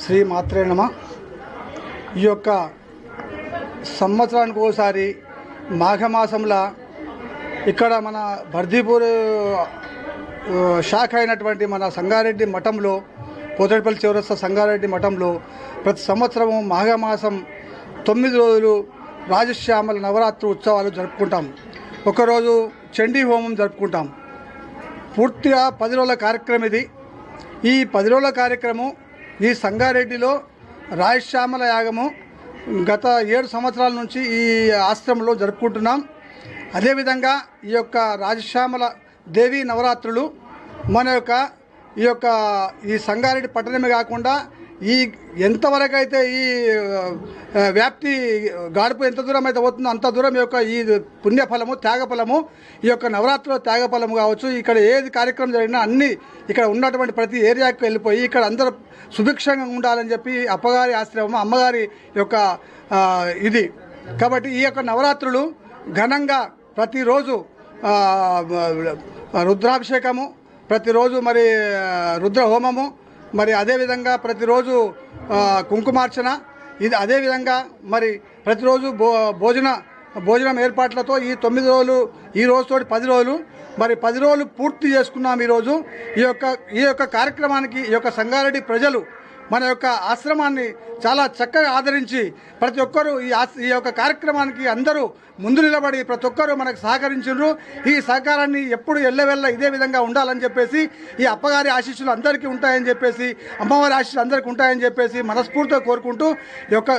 శ్రీ మాత్రే నమ. ఈ యొక్క సంవత్సరానికి ఒకసారి మాఘమాసంలో ఇక్కడ మన బర్దీపూర్ శాఖ అయినటువంటి మన సంగారెడ్డి మఠంలో, పోతడిపల్లి చౌరస్తా సంగారెడ్డి మఠంలో ప్రతి సంవత్సరము మాఘమాసం 9 రోజులు రాజశ్యామల నవరాత్రి ఉత్సవాలు జరుపుకుంటాం. ఒకరోజు చండీ హోమం జరుపుకుంటాం. పూర్తిగా 10 రోజుల కార్యక్రమం ఇది. ఈ 10 రోజుల కార్యక్రమం ఈ సంగారెడ్డిలో రాజశ్యామల యాగము గత 7 సంవత్సరాల నుంచి ఈ ఆశ్రమంలో జరుపుకుంటున్నాం. అదేవిధంగా ఈ యొక్క రాజశ్యామల దేవి నవరాత్రులు మన యొక్క ఈ సంగారెడ్డి పట్టణమే కాకుండా ఈ ఎంతవరకు అయితే ఈ వ్యాప్తి గాడుపు ఎంత దూరం అయితే అవుతుందో అంత దూరం యొక్క ఈ పుణ్యఫలము త్యాగఫలము ఈ యొక్క నవరాత్రుల త్యాగఫలము కావచ్చు. ఇక్కడ ఏది కార్యక్రమం జరిగినా అన్నీ ఇక్కడ ఉన్నటువంటి ప్రతి ఏరియాకి వెళ్ళిపోయి ఇక్కడ అందరూ సుభిక్షంగా ఉండాలని చెప్పి అప్పగారి ఆశ్రమం అమ్మగారి యొక్క ఇది. కాబట్టి ఈ యొక్క నవరాత్రులు ఘనంగా ప్రతిరోజు రుద్రాభిషేకము, ప్రతిరోజు మరి రుద్ర హోమము, మరి అదేవిధంగా ప్రతిరోజు కుంకుమార్చన, ఇది అదేవిధంగా మరి ప్రతిరోజు భోజనం ఏర్పాట్లతో ఈ 9 రోజులు, ఈ రోజుతోటి 10 రోజులు, మరి 10 రోజులు పూర్తి చేసుకున్నాం. ఈరోజు ఈ యొక్క కార్యక్రమానికి ఈ యొక్క సంగారెడ్డి ప్రజలు మన యొక్క ఆశ్రమాన్ని చాలా చక్కగా ఆదరించి ప్రతి ఒక్కరూ ఈ యొక్క కార్యక్రమానికి అందరూ ముందు నిలబడి ప్రతి ఒక్కరూ మనకు సహకరించారు. ఈ సహకారాన్ని ఎప్పుడు ఎల్లవెల్ల ఇదే విధంగా ఉండాలని చెప్పేసి, ఈ అప్పగారి ఆశీస్సులు అందరికీ ఉంటాయని చెప్పేసి, అమ్మవారి ఆశీస్సులు అందరికీ ఉంటాయని చెప్పేసి మనస్ఫూర్తిగా కోరుకుంటూ ఈ యొక్క